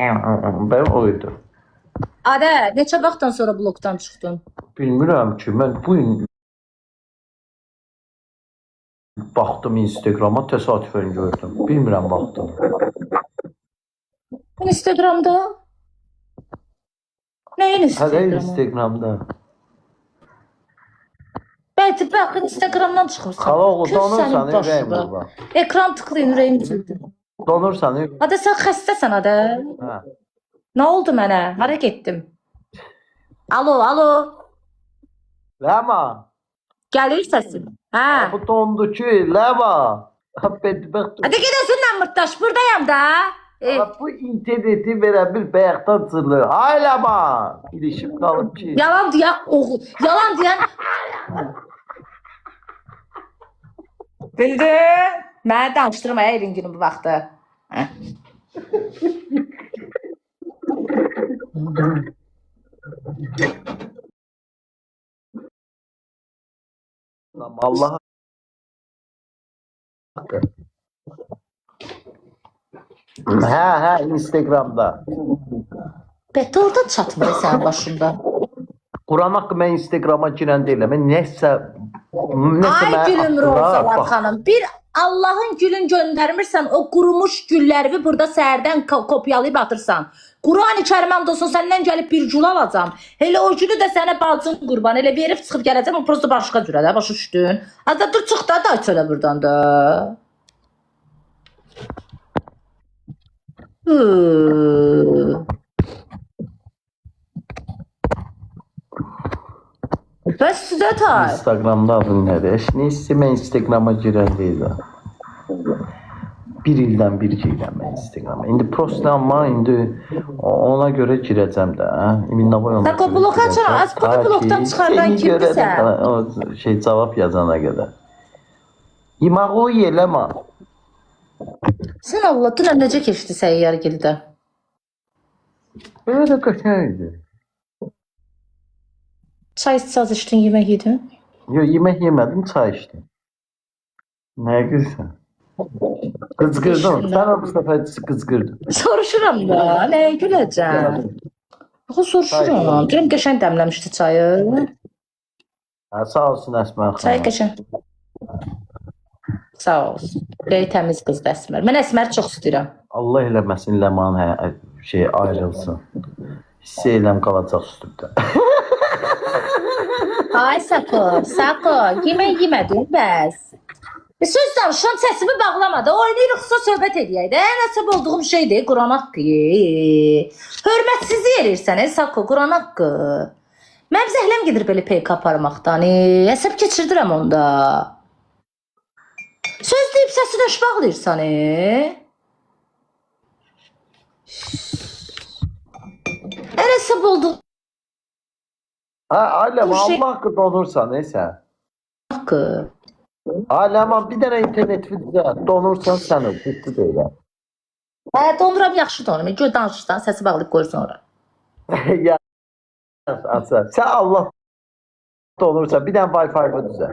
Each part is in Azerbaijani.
Ben oydu. Adə, neçə vaxtdan sonra blokdan çıxdın? Bilmirəm ki, mən bu gün baxdım Instagrama, təsadüfən gördüm. Bilmirəm vaxtını. Instagramda? Nəyin Hələ Instagramı? Instagramda. Bəlkə baxın Instagramdan çıxırsan. Xala oğlu, Kül donursan sənin ürəyim başına. vurma. Ekran tıxlayın, ürəyim cildi. Donursan Adə, sən xəstəsən Adə. hə. Nə oldu mənə? Hara getdim? Alo, alo. Ləma. Gəlir səsin. Hə. Bu dondu ki, Ləma. Bədbəxt. Adə, gedəsən lan mırtdaş, buradayam da. Bu interneti verə bir bayaqdan cırılır. Ay Ləma. İlişib qalıb ki. Yalan deyən oğul. Yalan deyən. Bildin? Mənə danışdırmaya elin günü bu vaxtı. Hə? Allah. Hə, Instagramda. Bətə orada çatmır sənin başında. Quran haqqı mən Instagrama girən deyiləm. Mən nəsə Ay gülüm Rozalar xanım. Bir Allahın gülün göndərmirsən o qurumuş gülləri burada səhərdən kopyalayıb atırsan. Quran-ı Kərim and olsun səndən gəlib bir gül alacam. Elə o gülü də sənə bacın qurban. Elə verib çıxıb gələcəm. O prosta başqa cürə də başa düşdün. Azda dur çıx da açıla burdan da. Bəs sizə tay. Instagramda adın nədir? Heç neyse mən Instagrama girən deyiləm. Bir ildən bir girəm mən Instagrama. İndi prosta amma indi ona görə girəcəm də. Sako blok açan, az bunu blokdan çıxardan kimdirsən? O şey cavab yazana qədər. İmağı yeləmə. Sən Allah, dünən necə keçdi səyyar gildə? Belə də qəşəng idi. Çay içsaz içdin, yemək yedin? Yox, yemək yemədim, çay içdim. Nəyə gülsən? Qızqırdım. Sən o bu səfər qızqırdın. Soruşuram da, nəyə güləcəm? Yox, soruşuram. Deyirəm, qəşəng dəmləmişdi çayı. Hə, sağ olsun Əsmər xanım. Çay qəşəng. Sağ olsun. Ürəyi təmiz qızdır Əsmər. Mən Əsməri çox istəyirəm. Allah eləməsin, Ləman ayrılsın. Hiss eləm qalacaq üstümdə. Ay Sako, yemək yemədin bəs. Söz danışan səsimi bağlamadı. Oynayırıqsa söhbət edəyək də. Nəsib olduğum şeydir, Quran haqqı. Hörmətsiz yerirsən, Sako, Quran haqqı. Mənim zəhləm gedir belə PK aparmaqdan. Əsəb keçirdirəm onda. Söz deyib səsini öş bağlayırsan. Nəsib olduğum Aləm, Allah haqqı donursan, neysə. haqqı. Aləm, bir dənə internet videoda donursan sən ol, ciddi deyiləm. Donuram, yaxşı donuram. Gör danışırsan, səsi bağlayıb qoyursan ora. Sən Allah donursan, bir dənə Wi-Fi-ı düzə.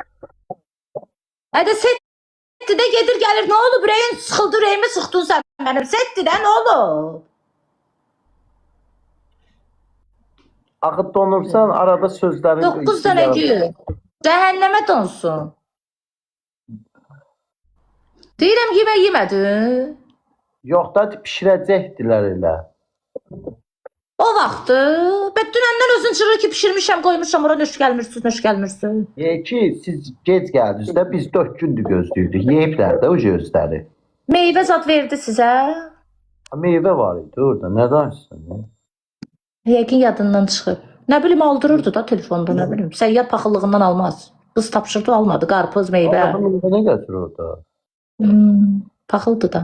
Hədə setdə gedir gəlir, nə olub? Ürəyin sıxıldı, ürəyimi sıxdın sən mənim. Setdə nə olub? Axı donursan, arada sözlərin... 9 dənə gün. Cəhənnəmə donsun. Deyirəm, yemək yemədin. Yox da pişirəcəkdilər elə. O vaxtı, dünəndən özün çırır ki, pişirmişəm, qoymuşam, ora nöş gəlmirsin. Ki, siz gec gəldiniz də, biz 4 gündür gözləyirdik. Yeyiblər də o gözləri. Meyvə zad verdi sizə. Meyvə var idi orada, nə danışsın? Yəqin yadından çıxıb. Nə bilim, aldırırdı da telefonda, nə bilim. Səyyar paxıllığından almaz. Qız tapşırdı, almadı. Qarpız, meyvə. Nə gətir orada? Paxıldı da.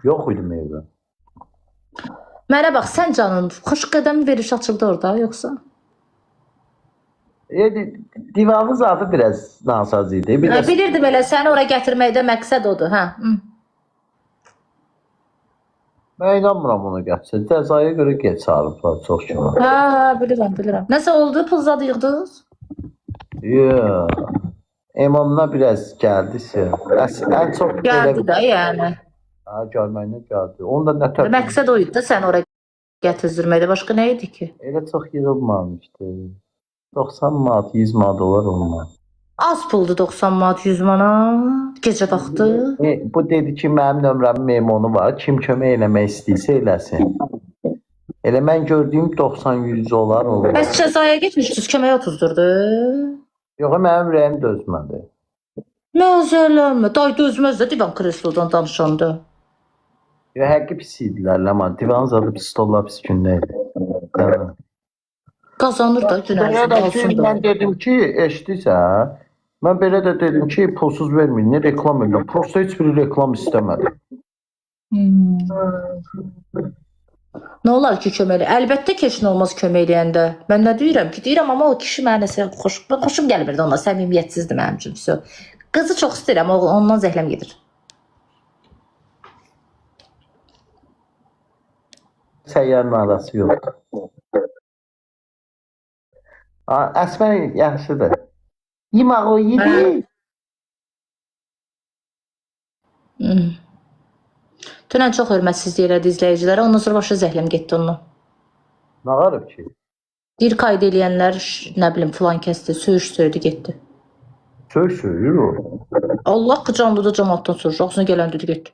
Yox idi meyvə. Mənə bax, sən canın xoş qədəmi veriş açıldı orada, yoxsa? Divanın zadı biraz nasaz idi. Bilirdim elə, səni ora gətirməkdə məqsəd odur, hə? Mən inanmıram ona gətirsə. Cəzaya görə geç çağırıblar çox kimi. Hə, bilirəm. Nəsə oldu, pul zad yığdınız? Yox. Emanına biraz gəldi. Ən çox Gəldi də, yəni. Ha, gəlməyinə gəldi. Onda nə tər Məqsəd o idi də sən ora gətizdirməkdə. Başqa nə idi ki? elə çox yığılmamışdı. 90 manat, 100 manat olar olmaz. Az puldu 90 manat 100 manat. Gecə vaxtı. Bu dedi ki, mənim nömrəmin memonu var. Kim kömək eləmək istəyirsə eləsin. Elə mən gördüyüm 90-100 olar olur. Bəs cəzaya getmişdiniz, kömək 30-durdu. Yox, mənim ürəyim dözmədi. Məzələnmə, day dözməz də divan kreslodan danışanda. Ya həqiqi pis idilər, Ləman. Divan zadı pis, stollar pis gündə idi. Qazanır da gün ərzində olsun da. Mən dedim ki, eşidirsən? Mən belə də dedim ki, pulsuz verməyin, nə reklam edirəm. Prosta heç bir reklam istəmədim. Nə olar ki, kömək elə? Əlbəttə ki, heç nə olmaz kömək eləyəndə. Mən nə deyirəm ki, deyirəm, amma o kişi mənə nəsə xoşum gəlmirdi ona, səmimiyyətsizdir mənim üçün. Qızı çox istəyirəm, ondan zəhləm gedir. Səyyarın arası yox. Əsmər yaxşıdır. Yemək o yedi. Dünən çox hörmətsizlik elədi izləyicilərə, ondan sonra başa zəhləm getdi onunla. Nə qarıb ki? Bir qayda eləyənlər, nə bilim, filan kəsdi, söyüş söydü, getdi. Söyüş söylüyor o. Allah canlıda cəmaatdan soruşur, ağzına gələn dedi, getdi.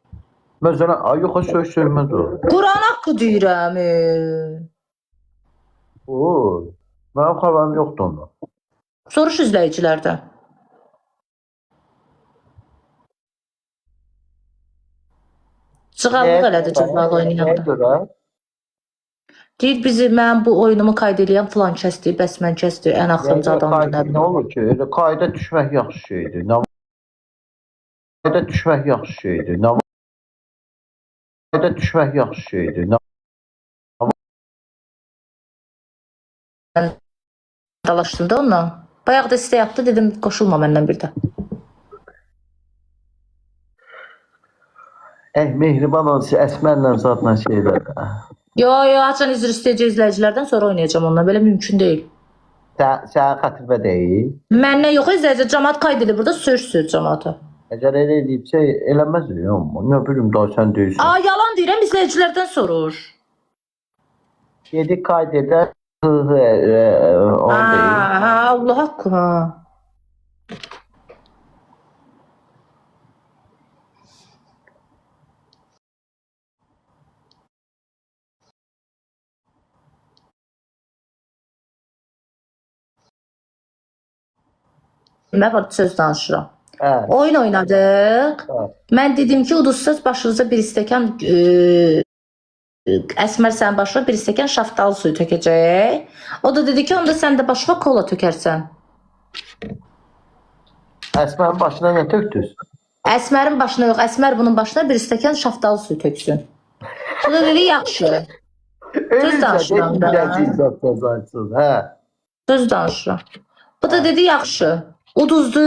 Məsələn, yox, söyüş söyməz o. Quran haqqı deyirəm. Oy, mənim xəbərim yoxdur ondan. Soruş izləyicilərdən. Cığallıq elədi cığallıq oynayanda. Deyir bizi, mən bu oyunumu qayda eləyən filan kəsdir, bəs mən kəsdir, ən axırıncı adamdır. Nə olur ki, elə qayda düşmək yaxşı şeydir. Qayda düşmək yaxşı şeydir. Qayda düşmək yaxşı şeydir. Dalaşdım da onunla. Bayaq da istə yaptı, dedim qoşulma məndən bir də. Mehriban olsun, Əsmərlə zatla şeylər. Yo, açan üzr istəyəcək izləyicilərdən sonra oynayacağım onunla. Belə mümkün deyil. Sənin xətirvə deyil. Məndən yox, izləyici cəmaat qayd edir. Burada söz cəmaata. Əgər elə edibsə, eləməz ya. Nə bilim, daha sən deyilsən. Yalan deyirəm, izləyicilərdən soruş. Yedi qayd edər. Onu deyil. Allah haqqı, Mən var söz danışıram. Oyun oynadıq. Mən dedim ki, uduzsuz başınıza bir stəkan Əsmər sənin başına bir stəkan şaftalı suyu tökəcək. O da dedi ki, onda sən də başına kola tökərsən. Əsmərin başına nə tökdünüz? Əsmərin başına yox, Əsmər bunun başına bir stəkan şaftalı suyu töksün. O da dedi, yaxşı. Söz danışıram da. Söz danışıram. Bu da dedi, yaxşı. Uduzdu,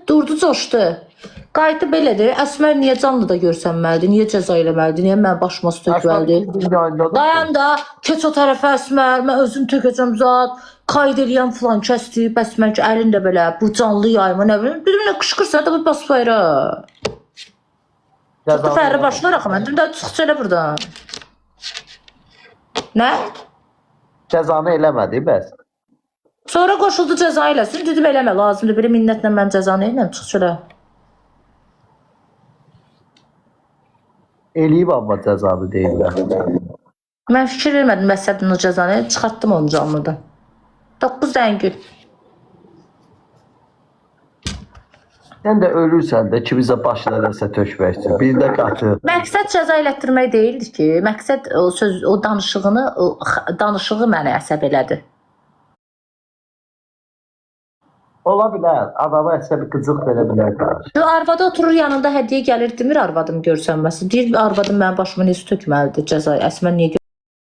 durdu, coşdu. Qayıtı belədir. Əsmər niyə canlı da görsənməlidir? Niyə cəza eləməlidir? Niyə mən başıma su tökməlidir? Dayan da, keç o tərəfə Əsmər, mən özüm tökəcəm zat. Qayd eləyən filan kəsdi, bəs mən ki, əlin də belə, bu canlı yayma, nə bilim. Dedim, nə qışqırsan da bu bas fayra. Çıxdı fərri başlar axı, mən dedim, də çıxç elə buradan. Nə? Cəzanı eləmədi, bəs. Sonra qoşuldu cəza eləsin, dedim eləmə, lazımdır, belə minnətlə mən cəzanı eləyəm, çıxç elə. Eləyib amma cəzanı deyirlər. Mən fikir vermədim məsələn o cəzanı, çıxartdım onu canlıdan. 9 dəngül. Sən də ölürsən də ki, bizə başına nəsə tökmək üçün. Bir də qatı. Məqsəd cəza elətdirmək deyildi ki, məqsəd o söz, o danışığı məni əsəb elədi. Ola bilər, adama əsəbi qıcıq verə bilər. Arvadı oturur yanında hədiyyə gəlir, demir arvadım görsənməsi. Deyir, arvadım mənim başıma necə tökməlidir cəza, Əsmər niyə